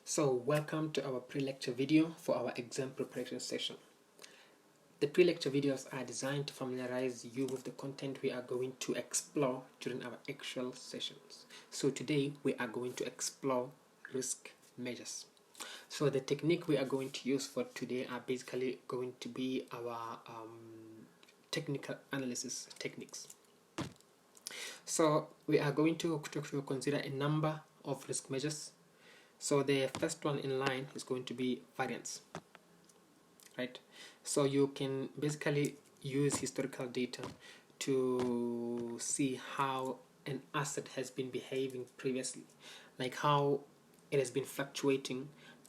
So welcome to our pre-lecture video for our exam preparation session. The pre-lecture videos are designed to familiarize you with the content we are going to explore during our actual sessions. So today we are going to explore risk measures. So the technique we are going to use for today are basically going to be our technical analysis techniques. So we are going to consider a number of risk measures. So the first one in line is going to be variance, right? So you can basically use historical data to see how an asset has been behaving previously, like how it has been fluctuating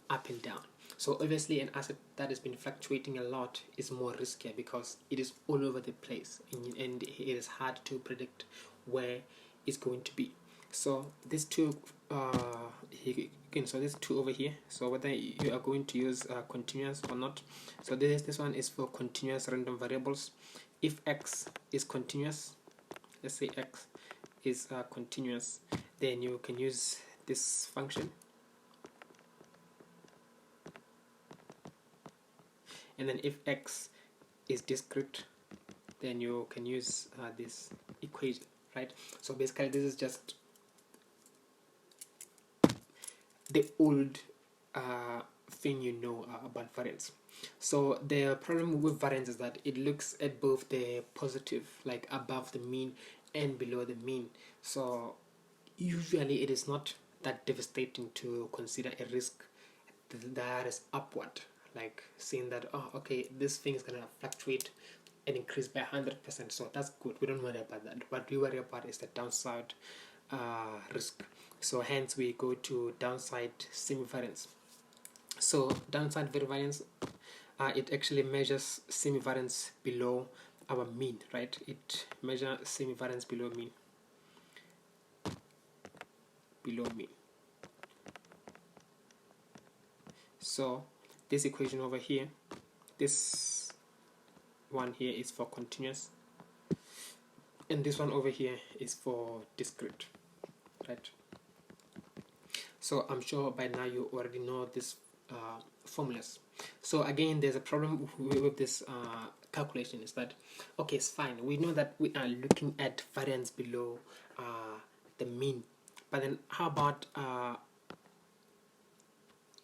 up and down. So obviously an asset that has been fluctuating a lot is more riskier because it is all over the place and it is hard to predict where it's going to be. So these two so there's two over here, so whether you are going to use continuous or not. So this one is for continuous random variables. If x is continuous, let's say x is continuous, then you can use this function, and then if x is discrete, then you can use this equation, right? So basically this is just the old thing you know about variance. So the problem with variance is that it looks at both the positive, like above the mean, and below the mean. So usually it is not that devastating to consider a risk that is upward, like seeing that, oh okay, this thing is going to fluctuate and increase by 100%, so that's good, we don't worry about that. What we worry about is the downside risk. So hence we go to downside semivariance. So downside variance, it actually measures semivariance below our mean, right? It measures semivariance below mean. So this equation over here, this one here is for continuous, and this one over here is for discrete, right? So I'm sure by now you already know this formulas. So again, there's a problem with this calculation, is that, okay, it's fine, we know that we are looking at variance below the mean, but then how about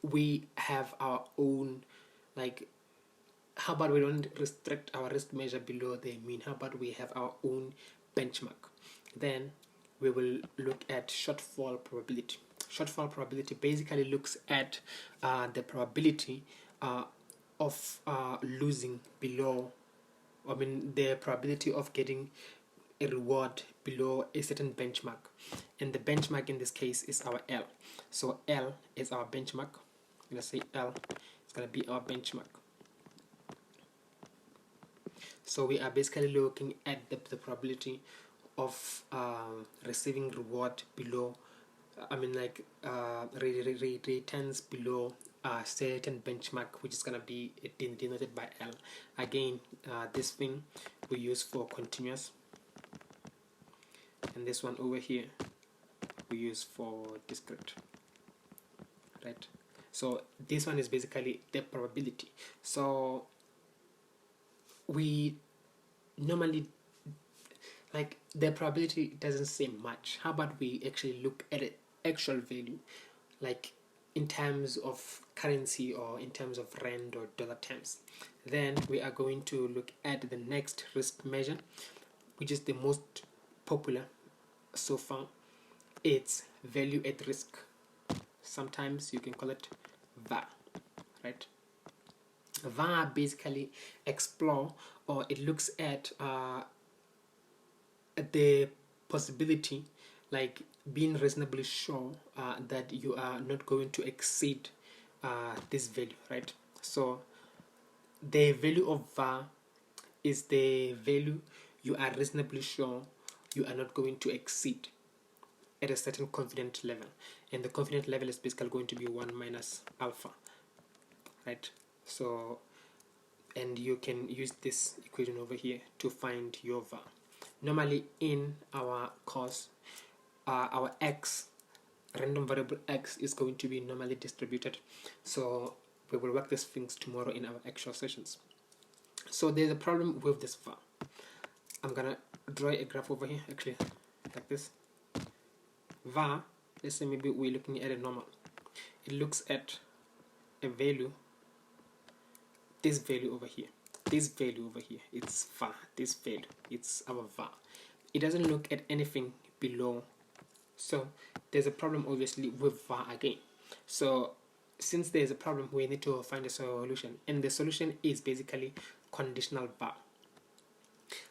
we have our own, like, how about we don't restrict our risk measure below the mean? How about we have our own benchmark? Then we will look at shortfall probability. Shortfall probability basically looks at the probability of losing below, the probability of getting a reward below a certain benchmark, and the benchmark in this case is our L. So L is our benchmark. Let's say L is going to be our benchmark. So we are basically looking at the probability of receiving reward below, returns below a certain benchmark, which is going to be denoted by L. Again, this thing we use for continuous, and this one over here we use for discrete, right? So this one is basically the probability. So we normally, like, the probability doesn't say much. How about we actually look at an actual value, like in terms of currency or in terms of rand or dollar terms? Then we are going to look at the next risk measure, which is the most popular so far. It's value at risk. Sometimes you can call it VAR, right? VAR basically explore, or it looks at the possibility, like being reasonably sure that you are not going to exceed this value, right? So the value of VAR is the value you are reasonably sure you are not going to exceed at a certain confidence level, and the confidence level is basically going to be 1 minus alpha, right? So, and you can use this equation over here to find your VAR. Normally in our course, our x random variable x is going to be normally distributed. So we will work these things tomorrow in our actual sessions. So there's a problem with this var. I'm gonna draw a graph over here, actually, like this. var, let's say maybe we're looking at a normal. It looks at a value, this value over here, this value over here, it's var, this value, it's our var. It doesn't look at anything below. So there's a problem obviously with var again. So since there's a problem, we need to find a solution, and the solution is basically conditional var.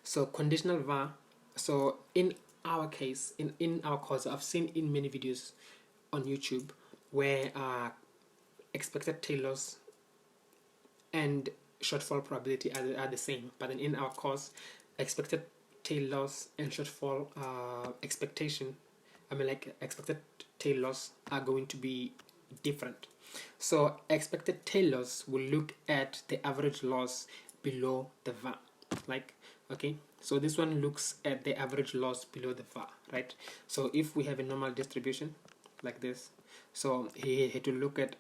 So conditional var, so in our case, in our course, I've seen in many videos on YouTube where expected tail loss and shortfall probability are the same, but then in our course, expected tail loss and shortfall expected tail loss are going to be different. So expected tail loss will look at the average loss below the var, like, okay, so this one looks at the average loss below the var, right? So if we have a normal distribution like this, so he had to look at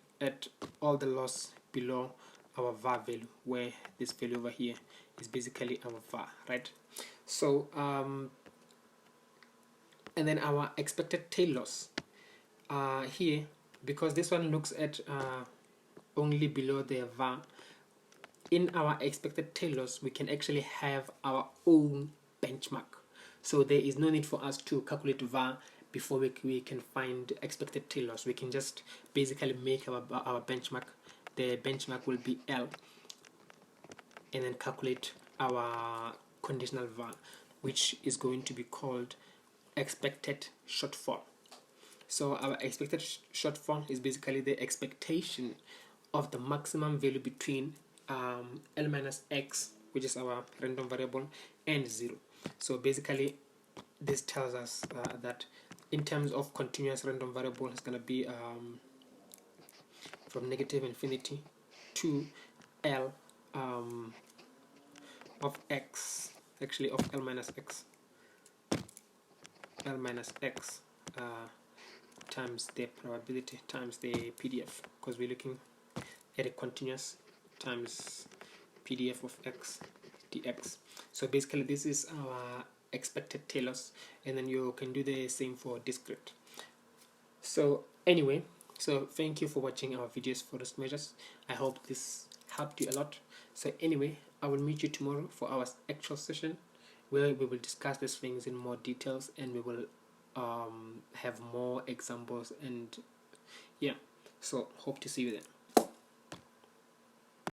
all the loss below our var value, where this value over here is basically our var, right? So and then our expected tail loss here, because this one looks at only below the var, in our expected tail loss we can actually have our own benchmark. So there is no need for us to calculate var before we can find expected tail loss. We can just basically make our benchmark. The benchmark will be L, and then calculate our conditional var, which is going to be called expected shortfall. So our expected shortfall is basically the expectation of the maximum value between L minus x, which is our random variable, and 0. So basically this tells us that in terms of continuous random variable, it's going to be from negative infinity to L of x, actually of L minus x times the probability times the PDF, because we're looking at a continuous, times PDF of x dx. So basically this is our expected tail loss, and then you can do the same for discrete. So anyway, so thank you for watching our videos for those measures. I hope this helped you a lot. So anyway, I will meet you tomorrow for our actual session, where we will discuss these things in more details, and we will have more examples, and yeah, so hope to see you then.